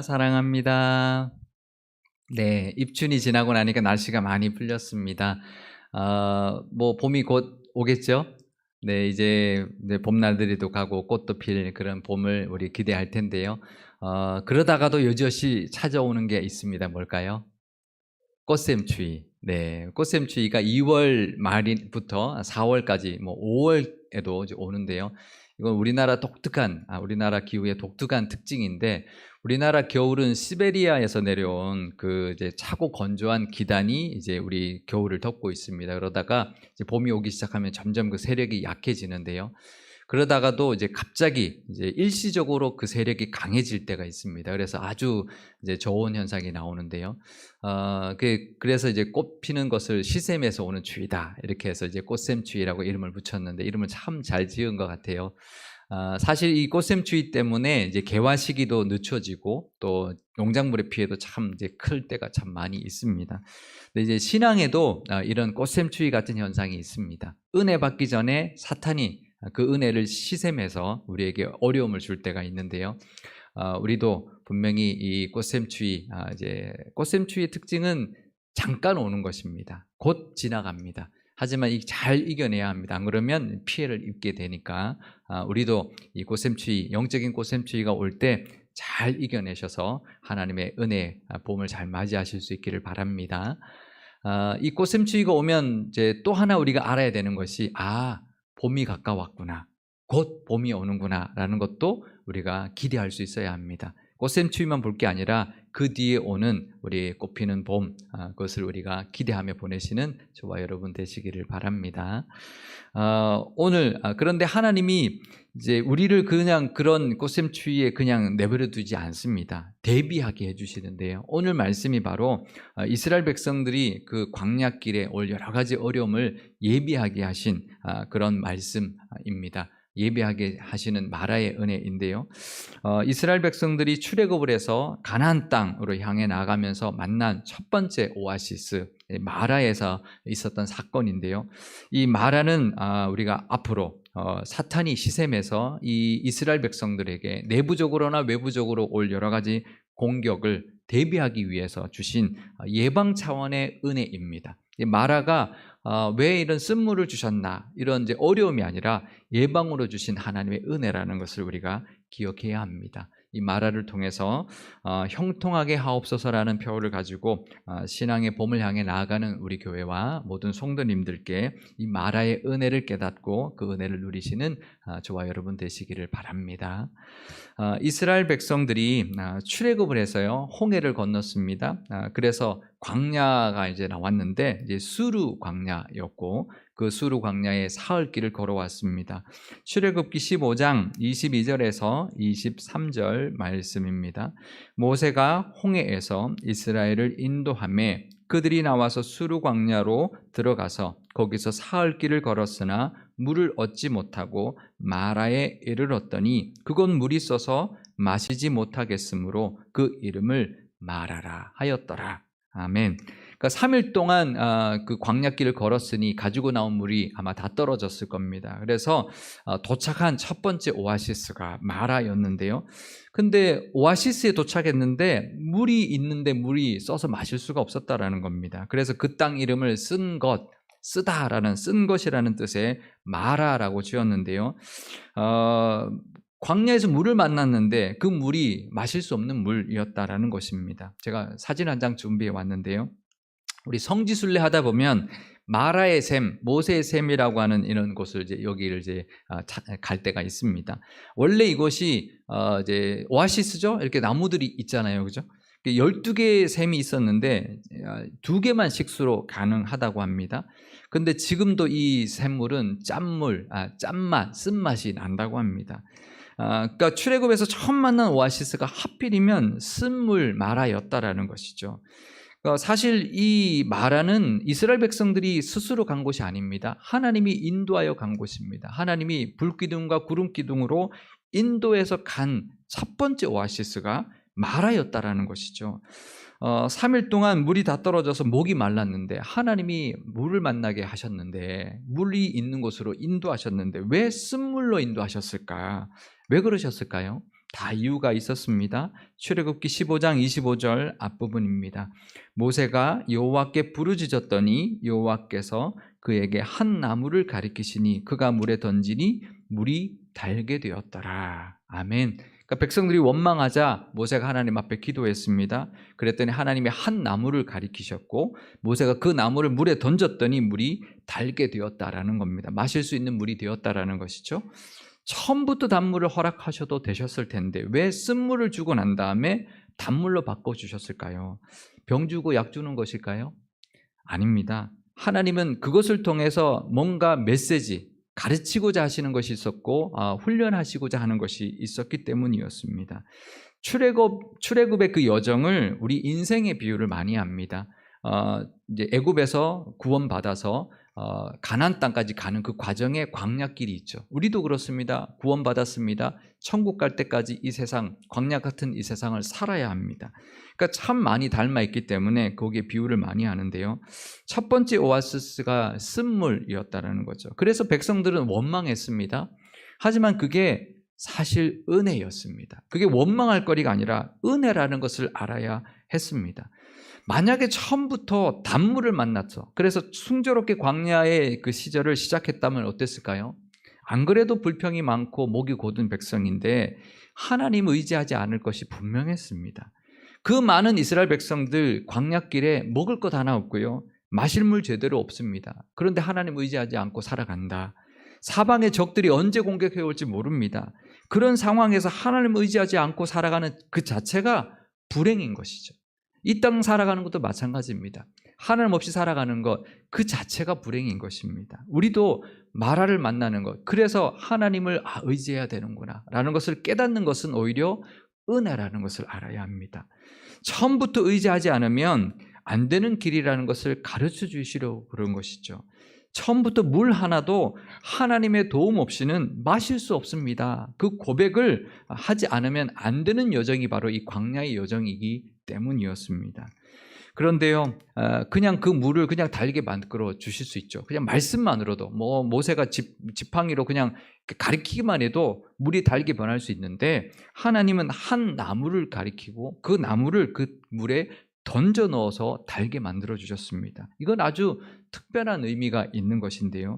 사랑합니다. 네, 입춘이 지나고 나니까 날씨가 많이 풀렸습니다. 뭐 봄이 곧 오겠죠? 네, 이제 봄나들이도 가고 꽃도 필 그런 봄을 우리 기대할 텐데요. 그러다가도 여지없이 찾아오는 게 있습니다. 뭘까요? 꽃샘추위. 네, 꽃샘추위가 2월 말부터 4월까지 뭐 5월에도 이제 오는데요. 이건 우리나라 기후의 독특한 특징인데, 우리나라 겨울은 시베리아에서 내려온 그 이제 차고 건조한 기단이 이제 우리 겨울을 덮고 있습니다. 그러다가 이제 봄이 오기 시작하면 점점 그 세력이 약해지는데요. 그러다가도 이제 갑자기 이제 일시적으로 그 세력이 강해질 때가 있습니다. 그래서 아주 이제 좋은 현상이 나오는데요. 그래서 이제 꽃 피는 것을 시샘에서 오는 추위다, 이렇게 해서 이제 꽃샘추위라고 이름을 붙였는데, 이름을 참 잘 지은 것 같아요. 사실 이 꽃샘추위 때문에 이제 개화 시기도 늦춰지고 또 농작물의 피해도 참 이제 클 때가 참 많이 있습니다. 근데 이제 신앙에도 이런 꽃샘추위 같은 현상이 있습니다. 은혜 받기 전에 사탄이 그 은혜를 시샘해서 우리에게 어려움을 줄 때가 있는데요. 우리도 분명히 이 꽃샘추위의 특징은 잠깐 오는 것입니다. 곧 지나갑니다. 하지만 잘 이겨내야 합니다. 안 그러면 피해를 입게 되니까 우리도 이 영적인 꽃샘추위가 올 때 잘 이겨내셔서 하나님의 은혜, 봄을 잘 맞이하실 수 있기를 바랍니다. 이 꽃샘추위가 오면 이제 또 하나 우리가 알아야 되는 것이, 봄이 가까웠구나, 곧 봄이 오는구나라는 것도 우리가 기대할 수 있어야 합니다. 꽃샘추위만 볼 게 아니라 그 뒤에 오는 우리 꽃피는 봄, 그것을 우리가 기대하며 보내시는 저와 여러분 되시기를 바랍니다. 그런데 하나님이 이제 우리를 그냥 그런 꽃샘추위에 그냥 내버려 두지 않습니다. 대비하게 해주시는데요. 오늘 말씀이 바로 이스라엘 백성들이 그 광야길에 올 여러 가지 어려움을 예비하게 하신 그런 말씀입니다. 예비하게 하시는 마라의 은혜인데요. 이스라엘 백성들이 출애굽을 해서 가나안 땅으로 향해 나가면서 만난 첫 번째 오아시스, 마라에서 있었던 사건인데요. 이 마라는 우리가 앞으로 사탄이 시샘해서 이 이스라엘 백성들에게 내부적으로나 외부적으로 올 여러 가지 공격을 대비하기 위해서 주신 예방 차원의 은혜입니다. 이 마라가 왜 이런 쓴물을 주셨나, 이런 이제 어려움이 아니라 예방으로 주신 하나님의 은혜라는 것을 우리가 기억해야 합니다. 이 마라를 통해서 형통하게 하옵소서라는 표어를 가지고 신앙의 봄을 향해 나아가는 우리 교회와 모든 성도님들께 이 마라의 은혜를 깨닫고 그 은혜를 누리시는 저와 여러분 되시기를 바랍니다. 이스라엘 백성들이 출애굽을 해서요, 홍해를 건넜습니다. 그래서 광야가 이제 나왔는데, 이제 수르 광야였고, 그 수르 광야의 사흘길을 걸어왔습니다. 출애굽기 15장 22절에서 23절 말씀입니다. 모세가 홍해에서 이스라엘을 인도하매 그들이 나와서 수르 광야로 들어가서 거기서 사흘길을 걸었으나 물을 얻지 못하고 마라에 이르렀더니 그곳 물이 써서 마시지 못하겠으므로 그 이름을 마라라 하였더라. 아멘. 그러니까 3일 동안 그 광야길을 걸었으니 가지고 나온 물이 아마 다 떨어졌을 겁니다. 그래서 도착한 첫 번째 오아시스가 마라였는데요. 근데 오아시스에 도착했는데 물이 있는데 물이 써서 마실 수가 없었다라는 겁니다. 그래서 그 땅 이름을 쓴 것이라는 뜻의 마라라고 지었는데요. 광야에서 물을 만났는데 그 물이 마실 수 없는 물이었다라는 것입니다. 제가 사진 한 장 준비해 왔는데요. 우리 성지순례 하다 보면 마라의 샘, 모세의 샘이라고 하는 이런 곳을 여기를 갈 때가 있습니다. 원래 이곳이 이제 오아시스죠. 이렇게 나무들이 있잖아요, 그죠? 12개의 샘이 있었는데 2개만 식수로 가능하다고 합니다. 근데 지금도 이 샘물은 쓴맛이 난다고 합니다. 그러니까 출애굽에서 처음 만난 오아시스가 하필이면 쓴물 마라였다라는 것이죠. 사실 이 마라는 이스라엘 백성들이 스스로 간 곳이 아닙니다. 하나님이 인도하여 간 곳입니다. 하나님이 불기둥과 구름기둥으로 인도해서 간 첫 번째 오아시스가 마라였다라는 것이죠. 3일 동안 물이 다 떨어져서 목이 말랐는데 하나님이 물을 만나게 하셨는데, 물이 있는 곳으로 인도하셨는데 왜 쓴물로 인도하셨을까? 왜 그러셨을까요? 다 이유가 있었습니다. 출애굽기 15장 25절 앞부분입니다. 모세가 여호와께 부르짖었더니 여호와께서 그에게 한 나무를 가리키시니 그가 물에 던지니 물이 달게 되었더라. 아멘. 그러니까 백성들이 원망하자 모세가 하나님 앞에 기도했습니다. 그랬더니 하나님이 한 나무를 가리키셨고 모세가 그 나무를 물에 던졌더니 물이 달게 되었다라는 겁니다. 마실 수 있는 물이 되었다라는 것이죠. 처음부터 단물을 허락하셔도 되셨을 텐데 왜 쓴물을 주고 난 다음에 단물로 바꿔주셨을까요? 병 주고 약 주는 것일까요? 아닙니다. 하나님은 그것을 통해서 뭔가 메시지, 가르치고자 하시는 것이 있었고 훈련하시고자 하는 것이 있었기 때문이었습니다. 출애굽의 그 여정을 우리 인생의 비유를 많이 합니다. 이제 애굽에서 구원받아서 가나안 땅까지 가는 그 과정에 광야길이 있죠. 우리도 그렇습니다. 구원받았습니다. 천국 갈 때까지 이 세상, 광야 같은 이 세상을 살아야 합니다. 그러니까 참 많이 닮아 있기 때문에 거기에 비유를 많이 하는데요. 첫 번째 오아시스가 쓴물이었다는 거죠. 그래서 백성들은 원망했습니다. 하지만 그게 사실 은혜였습니다. 그게 원망할 거리가 아니라 은혜라는 것을 알아야 했습니다. 만약에 처음부터 단물을 만났어. 그래서 순조롭게 광야의 그 시절을 시작했다면 어땠을까요? 안 그래도 불평이 많고 목이 곧은 백성인데 하나님 의지하지 않을 것이 분명했습니다. 그 많은 이스라엘 백성들 광야길에 먹을 것 하나 없고요. 마실 물 제대로 없습니다. 그런데 하나님 의지하지 않고 살아간다. 사방의 적들이 언제 공격해 올지 모릅니다. 그런 상황에서 하나님 의지하지 않고 살아가는 그 자체가 불행인 것이죠. 이 땅 살아가는 것도 마찬가지입니다. 하나님 없이 살아가는 것 그 자체가 불행인 것입니다. 우리도 마라를 만나는 것, 그래서 하나님을 의지해야 되는구나 라는 것을 깨닫는 것은 오히려 은혜라는 것을 알아야 합니다. 처음부터 의지하지 않으면 안 되는 길이라는 것을 가르쳐 주시려고 그런 것이죠. 처음부터 물 하나도 하나님의 도움 없이는 마실 수 없습니다. 그 고백을 하지 않으면 안 되는 여정이 바로 이 광야의 여정이기 때문이었습니다. 그런데요, 그냥 그 물을 그냥 달게 만들어 주실 수 있죠. 그냥 말씀만으로도 모세가 지팡이로 그냥 가리키기만 해도 물이 달게 변할 수 있는데 하나님은 한 나무를 가리키고 그 나무를 그 물에 던져 넣어서 달게 만들어 주셨습니다. 이건 아주 특별한 의미가 있는 것인데요.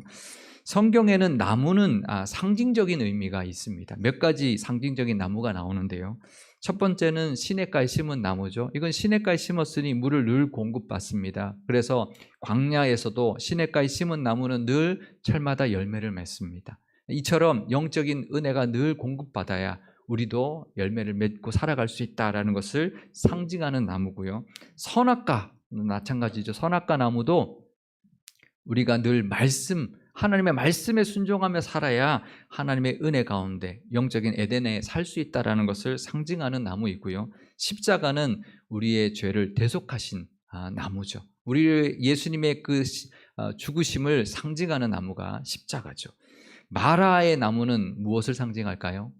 성경에는 나무는 상징적인 의미가 있습니다. 몇 가지 상징적인 나무가 나오는데요. 첫 번째는 시냇가에 심은 나무죠. 이건 시냇가에 심었으니 물을 늘 공급받습니다. 그래서 광야에서도 시냇가에 심은 나무는 늘 철마다 열매를 맺습니다. 이처럼 영적인 은혜가 늘 공급받아야 우리도 열매를 맺고 살아갈 수 있다는 것을 상징하는 나무고요. 선악과는 마찬가지죠. 선악과 나무도 우리가 늘 하나님의 말씀에 순종하며 살아야 하나님의 은혜 가운데 영적인 에덴에 살 수 있다는 것을 상징하는 나무이고요. 십자가는 우리의 죄를 대속하신 나무죠. 우리 예수님의 그 죽으심을 상징하는 나무가 십자가죠. 마라의 나무는 무엇을 상징할까요?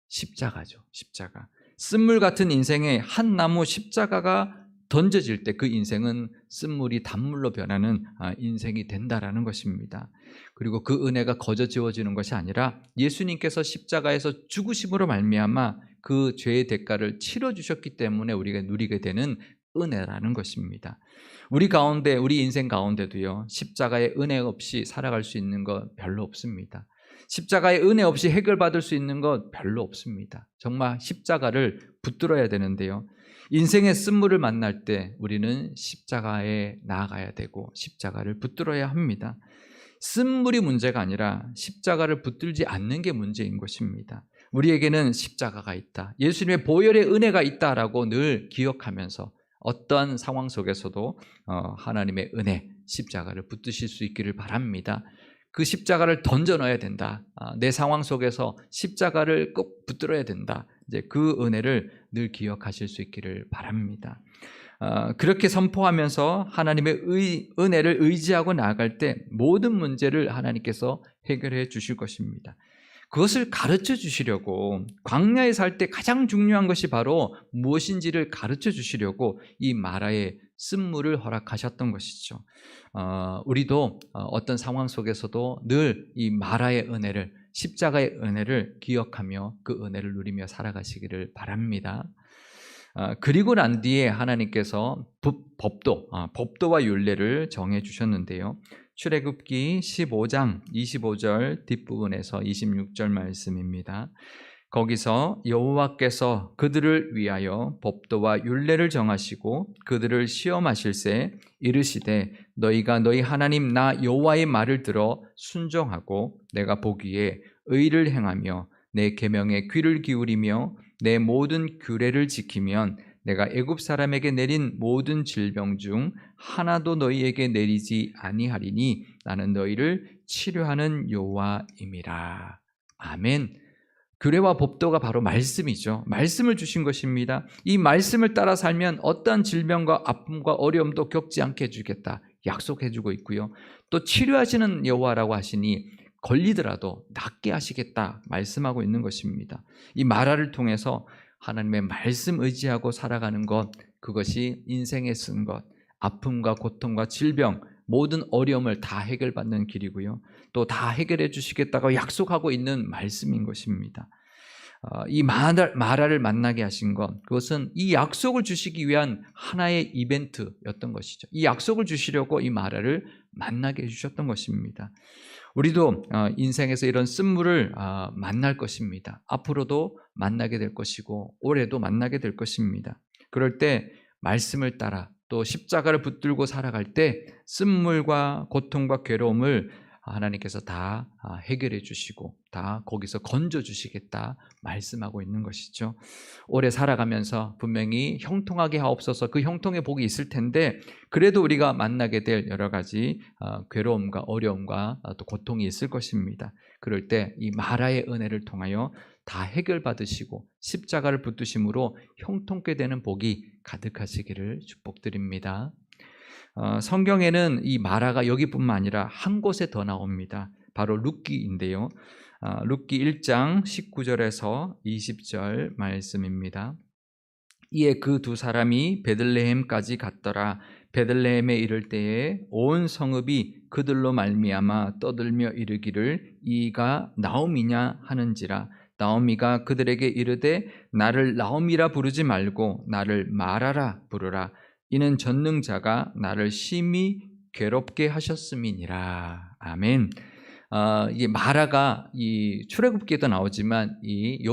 십자가죠. 십자가. 쓴물 같은 인생에 한 나무 십자가가 던져질 때 그 인생은 쓴물이 단물로 변하는 인생이 된다라는 것입니다. 그리고 그 은혜가 거저 지워지는 것이 아니라 예수님께서 십자가에서 죽으심으로 말미암아 그 죄의 대가를 치러주셨기 때문에 우리가 누리게 되는 은혜라는 것입니다. 우리 인생 가운데도요, 십자가의 은혜 없이 살아갈 수 있는 것 별로 없습니다. 십자가의 은혜 없이 해결받을 수 있는 것 별로 없습니다. 정말 십자가를 붙들어야 되는데요. 인생의 쓴물을 만날 때 우리는 십자가에 나아가야 되고 십자가를 붙들어야 합니다. 쓴물이 문제가 아니라 십자가를 붙들지 않는 게 문제인 것입니다. 우리에게는 십자가가 있다. 예수님의 보혈의 은혜가 있다라고 늘 기억하면서 어떠한 상황 속에서도 하나님의 은혜, 십자가를 붙드실 수 있기를 바랍니다. 그 십자가를 던져 넣어야 된다. 내 상황 속에서 십자가를 꼭 붙들어야 된다. 이제 그 은혜를 늘 기억하실 수 있기를 바랍니다. 그렇게 선포하면서 하나님의 은혜를 의지하고 나아갈 때 모든 문제를 하나님께서 해결해 주실 것입니다. 그것을 가르쳐 주시려고 광야에 살 때 가장 중요한 것이 바로 무엇인지를 가르쳐 주시려고 이 마라의 쓴물을 허락하셨던 것이죠. 우리도 어떤 상황 속에서도 늘 이 마라의 은혜를, 십자가의 은혜를 기억하며 그 은혜를 누리며 살아가시기를 바랍니다. 그리고 난 뒤에 하나님께서 법도와 율례를 정해 주셨는데요. 출애굽기 15장 25절 뒷부분에서 26절 말씀입니다. 거기서 여호와께서 그들을 위하여 법도와 율례를 정하시고 그들을 시험하실새 이르시되 너희가 너희 하나님 나 여호와의 말을 들어 순종하고 내가 보기에 의를 행하며 내 계명에 귀를 기울이며 내 모든 규례를 지키면 내가 애굽 사람에게 내린 모든 질병 중 하나도 너희에게 내리지 아니하리니 나는 너희를 치료하는 여호와임이라. 아멘. 규례와 법도가 바로 말씀이죠. 말씀을 주신 것입니다. 이 말씀을 따라 살면 어떠한 질병과 아픔과 어려움도 겪지 않게 해주겠다 약속해 주고 있고요. 또 치료하시는 여호와라고 하시니 걸리더라도 낫게 하시겠다 말씀하고 있는 것입니다. 이 마라를 통해서 하나님의 말씀 의지하고 살아가는 것, 그것이 인생에 쓴 것, 아픔과 고통과 질병, 모든 어려움을 다 해결받는 길이고요. 또 다 해결해 주시겠다고 약속하고 있는 말씀인 것입니다. 이 마라를 만나게 하신 것, 그것은 이 약속을 주시기 위한 하나의 이벤트였던 것이죠. 이 약속을 주시려고 이 마라를 만나게 해주셨던 것입니다. 우리도 인생에서 이런 쓴물을 만날 것입니다. 앞으로도 만나게 될 것이고 올해도 만나게 될 것입니다. 그럴 때 말씀을 따라 또 십자가를 붙들고 살아갈 때 쓴물과 고통과 괴로움을 하나님께서 다 해결해 주시고 다 거기서 건져 주시겠다 말씀하고 있는 것이죠. 오래 살아가면서 분명히 형통하게 하옵소서, 그 형통의 복이 있을 텐데 그래도 우리가 만나게 될 여러 가지 괴로움과 어려움과 또 고통이 있을 것입니다. 그럴 때 이 마라의 은혜를 통하여 다 해결받으시고 십자가를 붙드심으로 형통케 되는 복이 가득하시기를 축복드립니다. 성경에는 이 마라가 여기뿐만 아니라 한 곳에 더 나옵니다. 바로 룻기인데요. 룻기 1장 19절에서 20절 말씀입니다. 이에 그 두 사람이 베들레헴까지 갔더라. 베들레헴에 이를 때에 온 성읍이 그들로 말미암아 떠들며 이르기를 이가 나옴이냐 하는지라. 나오미가 그들에게 이르되 나를 나오미라 부르지 말고 나를 마라라 부르라. 이는 전능자가 나를 심히 괴롭게 하셨음이니라. 아멘. 이 마라가 이 출애굽기에도 나오지만 이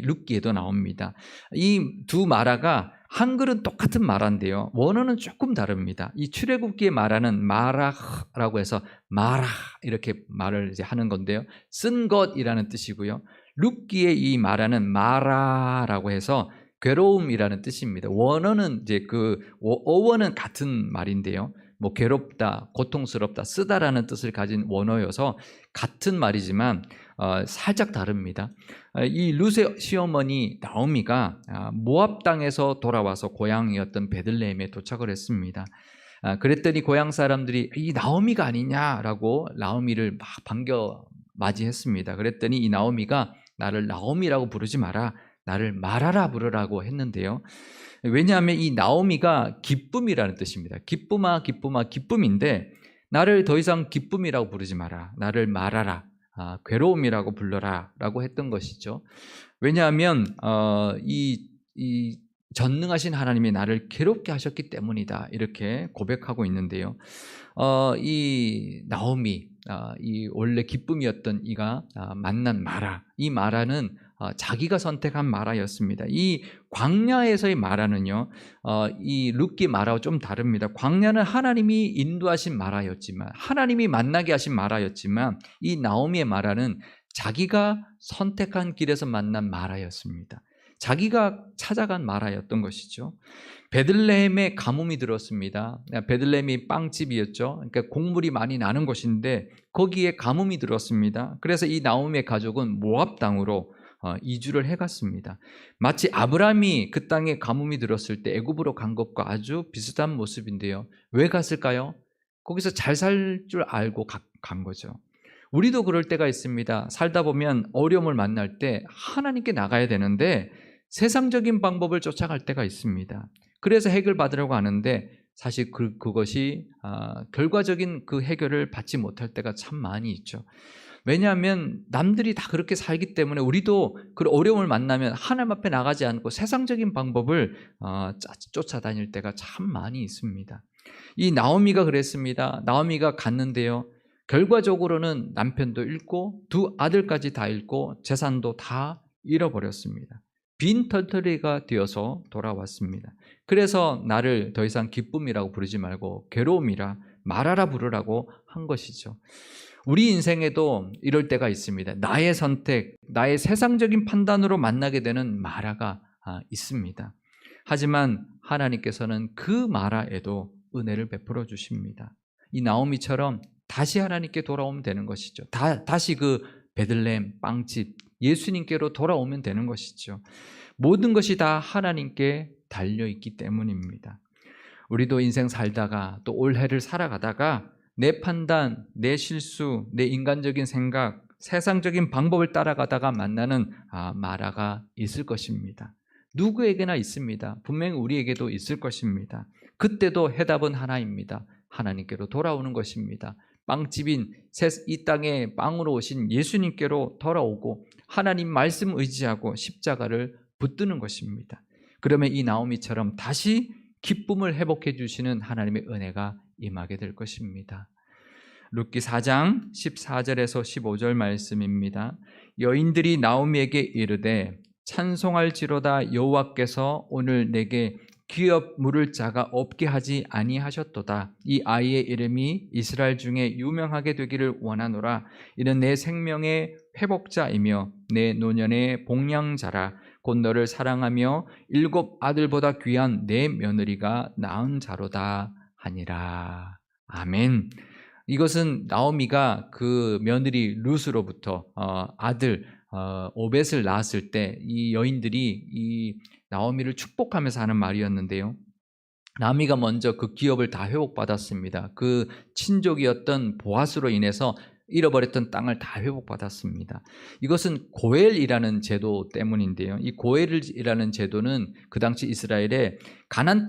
룻기에도 나옵니다. 이 두 마라가 한글은 똑같은 마라인데요. 원어는 조금 다릅니다. 이 출애굽기의 마라는 마라라고 해서 마라 이렇게 말을 이제 하는 건데요. 쓴 것이라는 뜻이고요. 룻기의 이 마라는 마라라고 해서 괴로움이라는 뜻입니다. 원어는 이제 그 어원은 같은 말인데요. 뭐 괴롭다, 고통스럽다, 쓰다라는 뜻을 가진 원어여서 같은 말이지만 살짝 다릅니다. 이 룻의 시어머니 나오미가 모압 땅에서 돌아와서 고향이었던 베들레헴에 도착을 했습니다. 그랬더니 고향 사람들이 이 나오미가 아니냐라고 나오미를 막 반겨 맞이했습니다. 그랬더니 이 나오미가 나를 나오미라고 부르지 마라, 나를 마라라 부르라고 했는데요. 왜냐하면 이 나오미가 기쁨이라는 뜻입니다. 기쁨아 기쁨아 기쁨인데 나를 더 이상 기쁨이라고 부르지 마라, 나를 마라라, 괴로움이라고 불러라 라고 했던 것이죠. 왜냐하면 이 전능하신 하나님이 나를 괴롭게 하셨기 때문이다 이렇게 고백하고 있는데요. 이 나오미, 이 원래 기쁨이었던 이가 만난 마라, 이 마라는 자기가 선택한 마라였습니다. 이 광야에서의 마라는요, 이 룻기 마라와 좀 다릅니다. 광야는 하나님이 인도하신 마라였지만, 하나님이 만나게 하신 마라였지만, 이 나오미의 마라는 자기가 선택한 길에서 만난 마라였습니다. 자기가 찾아간 마라였던 것이죠. 베들레헴에 가뭄이 들었습니다. 베들레헴이 빵집이었죠. 그러니까 곡물이 많이 나는 곳인데 거기에 가뭄이 들었습니다. 그래서 이 나오미의 가족은 모압 땅으로 이주를 해갔습니다. 마치 아브라함이 그 땅에 가뭄이 들었을 때 애굽으로 간 것과 아주 비슷한 모습인데요. 왜 갔을까요? 거기서 잘 살 줄 알고 간 거죠. 우리도 그럴 때가 있습니다. 살다 보면 어려움을 만날 때 하나님께 나가야 되는데 세상적인 방법을 쫓아갈 때가 있습니다. 그래서 해결받으려고 하는데 사실 그것이 결과적인 그 해결을 받지 못할 때가 참 많이 있죠. 왜냐하면 남들이 다 그렇게 살기 때문에 우리도 그 어려움을 만나면 하나님 앞에 나가지 않고 세상적인 방법을 쫓아다닐 때가 참 많이 있습니다. 이 나오미가 그랬습니다. 나오미가 갔는데요. 결과적으로는 남편도 잃고 두 아들까지 다 잃고 재산도 다 잃어버렸습니다. 빈털터리가 되어서 돌아왔습니다. 그래서 나를 더 이상 기쁨이라고 부르지 말고 괴로움이라 마라라 부르라고 한 것이죠. 우리 인생에도 이럴 때가 있습니다. 나의 선택, 나의 세상적인 판단으로 만나게 되는 마라가 있습니다. 하지만 하나님께서는 그 마라에도 은혜를 베풀어 주십니다. 이 나오미처럼 다시 하나님께 돌아오면 되는 것이죠. 다시 그 베들레헴 빵집 예수님께로 돌아오면 되는 것이죠. 모든 것이 다 하나님께 달려있기 때문입니다. 우리도 인생 살다가 또 올해를 살아가다가 내 판단, 내 실수, 내 인간적인 생각, 세상적인 방법을 따라가다가 만나는 마라가 있을 것입니다. 누구에게나 있습니다. 분명히 우리에게도 있을 것입니다. 그때도 해답은 하나입니다. 하나님께로 돌아오는 것입니다. 빵집인 이 땅에 빵으로 오신 예수님께로 돌아오고 하나님 말씀 의지하고 십자가를 붙드는 것입니다. 그러면 이 나오미처럼 다시 기쁨을 회복해 주시는 하나님의 은혜가 임하게 될 것입니다. 룻기 4장 14절에서 15절 말씀입니다. 여인들이 나오미에게 이르되 찬송할지로다 여호와께서 오늘 내게 기업 물을 자가 없게 하지 아니하셨도다. 이 아이의 이름이 이스라엘 중에 유명하게 되기를 원하노라. 이는 내 생명의 회복자이며 내 노년의 복량자라. 곧 너를 사랑하며 7 아들보다 귀한 내 며느리가 낳은 자로다 하니라. 아멘. 이것은 나오미가 그 며느리 룻으로부터 아들 오벳을 낳았을 때 이 여인들이 이 나오미를 축복하면서 하는 말이었는데요. 나오미가 먼저 그 기업을 다 회복받았습니다. 그 친족이었던 보아스로 인해서 잃어버렸던 땅을 다 회복받았습니다. 이것은 고엘이라는 제도 때문인데요. 이 고엘이라는 제도는 그 당시 이스라엘에 가난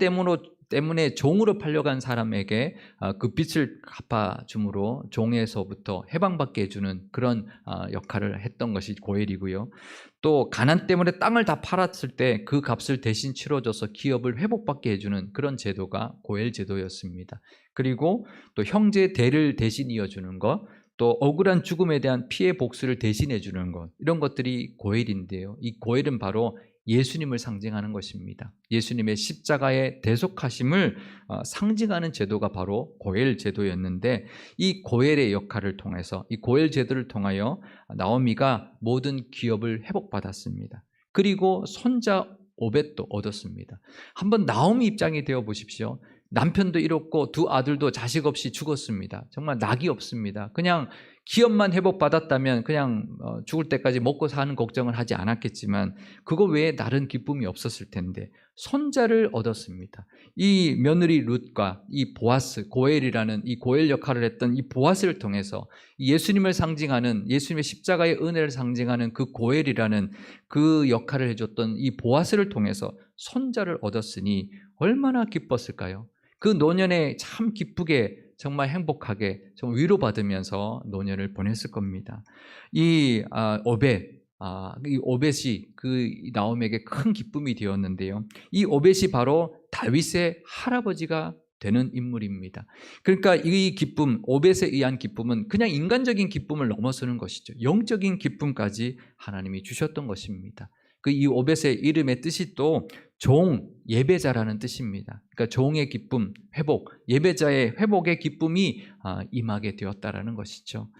때문에 종으로 팔려간 사람에게 그 빚을 갚아줌으로 종에서부터 해방받게 해주는 그런 역할을 했던 것이 고엘이고요. 또 가난 때문에 땅을 다 팔았을 때 그 값을 대신 치러줘서 기업을 회복받게 해주는 그런 제도가 고엘 제도였습니다. 그리고 또 형제의 대를 대신 이어주는 것, 또 억울한 죽음에 대한 피해 복수를 대신해 주는 것, 이런 것들이 고엘인데요. 이 고엘은 바로 예수님을 상징하는 것입니다. 예수님의 십자가의 대속하심을 상징하는 제도가 바로 고엘 제도였는데, 이 고엘의 역할을 통해서, 이 고엘 제도를 통하여 나오미가 모든 기업을 회복받았습니다. 그리고 손자 오벳도 얻었습니다. 한번 나오미 입장이 되어 보십시오. 남편도 잃었고 두 아들도 자식 없이 죽었습니다. 정말 낙이 없습니다. 그냥 기업만 회복받았다면 그냥 죽을 때까지 먹고 사는 걱정을 하지 않았겠지만 그거 외에 다른 기쁨이 없었을 텐데 손자를 얻었습니다. 이 며느리 룻과 이 보아스, 고엘이라는 이 고엘 역할을 했던 이 보아스를 통해서 예수님을 상징하는, 예수님의 십자가의 은혜를 상징하는 그 고엘이라는 그 역할을 해줬던 이 보아스를 통해서 손자를 얻었으니 얼마나 기뻤을까요? 그 노년에 참 기쁘게, 정말 행복하게, 정말 위로받으면서 노년을 보냈을 겁니다. 이 오벳이 그 나오미에게 큰 기쁨이 되었는데요. 이 오벳이 바로 다윗의 할아버지가 되는 인물입니다. 그러니까 이 기쁨, 오벳에 의한 기쁨은 그냥 인간적인 기쁨을 넘어서는 것이죠. 영적인 기쁨까지 하나님이 주셨던 것입니다. 이 오벳의 이름의 뜻이 또 종, 예배자라는 뜻입니다. 그러니까 종의 기쁨, 회복, 예배자의 회복의 기쁨이 임하게 되었다라는 것이죠.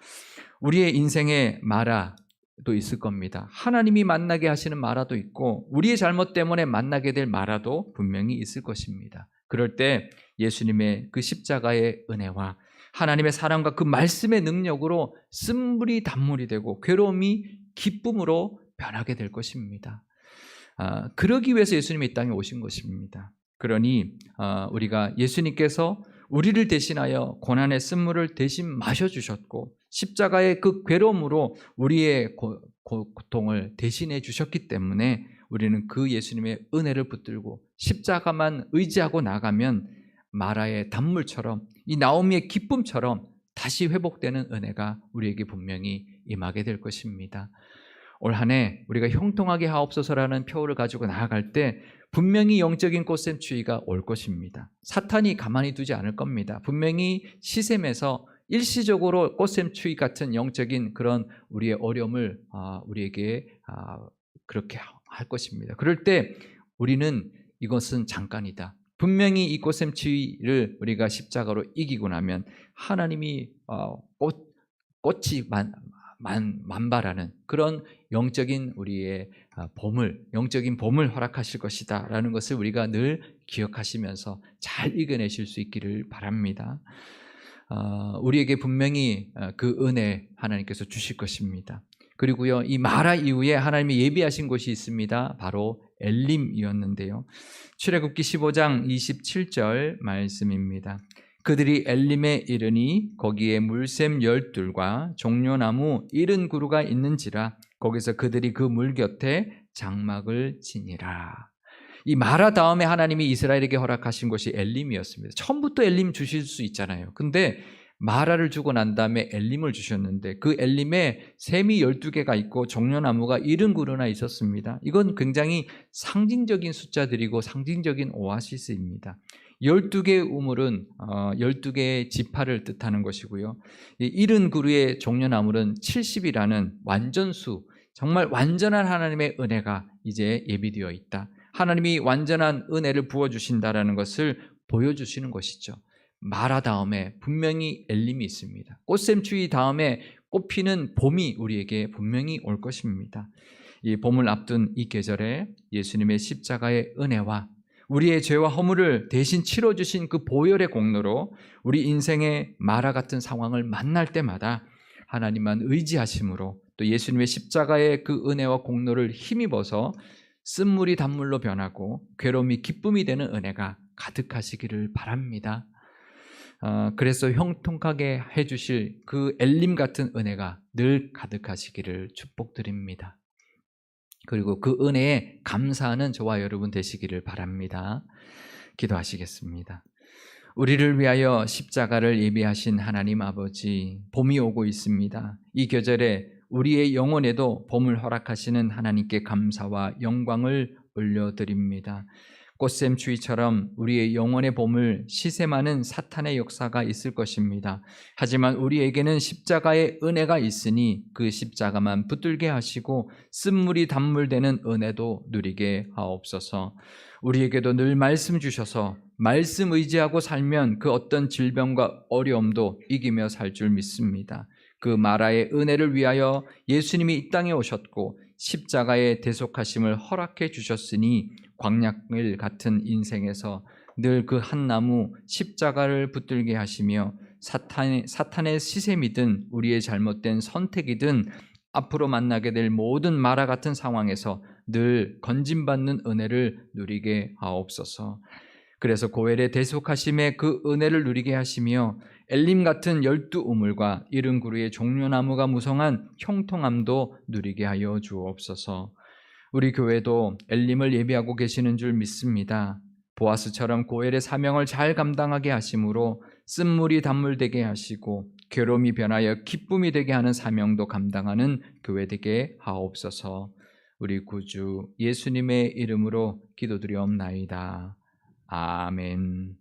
우리의 인생에 마라도 있을 겁니다. 하나님이 만나게 하시는 마라도 있고 우리의 잘못 때문에 만나게 될 마라도 분명히 있을 것입니다. 그럴 때 예수님의 그 십자가의 은혜와 하나님의 사랑과 그 말씀의 능력으로 쓴물이 단물이 되고 괴로움이 기쁨으로 변하게 될 것입니다. 그러기 위해서 예수님이 이 땅에 오신 것입니다. 그러니 우리가 예수님께서 우리를 대신하여 고난의 쓴물을 대신 마셔주셨고 십자가의 그 괴로움으로 우리의 고통을 대신해 주셨기 때문에 우리는 그 예수님의 은혜를 붙들고 십자가만 의지하고 나가면 마라의 단물처럼, 이 나오미의 기쁨처럼 다시 회복되는 은혜가 우리에게 분명히 임하게 될 것입니다. 올 한 해 우리가 형통하게 하옵소서라는 표를 가지고 나아갈 때 분명히 영적인 꽃샘추위가 올 것입니다. 사탄이 가만히 두지 않을 겁니다. 분명히 시샘에서 일시적으로 꽃샘추위 같은 영적인 그런 우리의 어려움을 우리에게 그렇게 할 것입니다. 그럴 때 우리는 이것은 잠깐이다. 분명히 이 꽃샘추위를 우리가 십자가로 이기고 나면 하나님이 꽃이 만발하는 그런 영적인 우리의 영적인 봄을 허락하실 것이다 라는 것을 우리가 늘 기억하시면서 잘 이겨내실 수 있기를 바랍니다. 우리에게 분명히 그 은혜 하나님께서 주실 것입니다. 그리고요, 이 마라 이후에 하나님이 예비하신 곳이 있습니다. 바로 엘림이었는데요. 출애굽기 15장 27절 말씀입니다. 그들이 엘림에 이르니 거기에 물샘 12과 종려나무 70그루가 있는지라 거기서 그들이 그 물 곁에 장막을 지니라. 이 마라 다음에 하나님이 이스라엘에게 허락하신 것이 엘림이었습니다. 처음부터 엘림 주실 수 있잖아요. 근데 마라를 주고 난 다음에 엘림을 주셨는데 그 엘림에 샘이 12개가 있고 종려나무가 70그루나 있었습니다. 이건 굉장히 상징적인 숫자들이고 상징적인 오아시스입니다. 12개의 우물은 12개의 지파를 뜻하는 것이고요. 70그루의 종려나물은 70이라는 완전수, 정말 완전한 하나님의 은혜가 이제 예비되어 있다. 하나님이 완전한 은혜를 부어주신다라는 것을 보여주시는 것이죠. 마라 다음에 분명히 엘림이 있습니다. 꽃샘추위 다음에 꽃피는 봄이 우리에게 분명히 올 것입니다. 이 봄을 앞둔 이 계절에 예수님의 십자가의 은혜와 우리의 죄와 허물을 대신 치러주신 그 보혈의 공로로 우리 인생의 마라 같은 상황을 만날 때마다 하나님만 의지하심으로 또 예수님의 십자가의 그 은혜와 공로를 힘입어서 쓴물이 단물로 변하고 괴로움이 기쁨이 되는 은혜가 가득하시기를 바랍니다. 그래서 형통하게 해주실 그 엘림 같은 은혜가 늘 가득하시기를 축복드립니다. 그리고 그 은혜에 감사하는 저와 여러분 되시기를 바랍니다. 기도하시겠습니다. 우리를 위하여 십자가를 예비하신 하나님 아버지, 봄이 오고 있습니다. 이 계절에 우리의 영혼에도 봄을 허락하시는 하나님께 감사와 영광을 올려드립니다. 꽃샘추위처럼 우리의 영혼의 봄을 시샘하는 사탄의 역사가 있을 것입니다. 하지만 우리에게는 십자가의 은혜가 있으니 그 십자가만 붙들게 하시고 쓴물이 단물되는 은혜도 누리게 하옵소서. 우리에게도 늘 말씀 주셔서 말씀 의지하고 살면 그 어떤 질병과 어려움도 이기며 살 줄 믿습니다. 그 마라의 은혜를 위하여 예수님이 이 땅에 오셨고 십자가의 대속하심을 허락해 주셨으니 광야길 같은 인생에서 늘 그 한 나무 십자가를 붙들게 하시며 사탄의 시샘이든 우리의 잘못된 선택이든 앞으로 만나게 될 모든 마라 같은 상황에서 늘 건짐받는 은혜를 누리게 하옵소서. 그래서 고엘의 대속하심의 그 은혜를 누리게 하시며 엘림 같은 12우물과 70그루의 종려나무가 무성한 형통함도 누리게 하여 주옵소서. 우리 교회도 엘림을 예비하고 계시는 줄 믿습니다. 보아스처럼 고엘의 사명을 잘 감당하게 하심으로 쓴물이 단물되게 하시고 괴로움이 변하여 기쁨이 되게 하는 사명도 감당하는 교회 되게 하옵소서. 우리 구주 예수님의 이름으로 기도드리옵나이다. 아멘.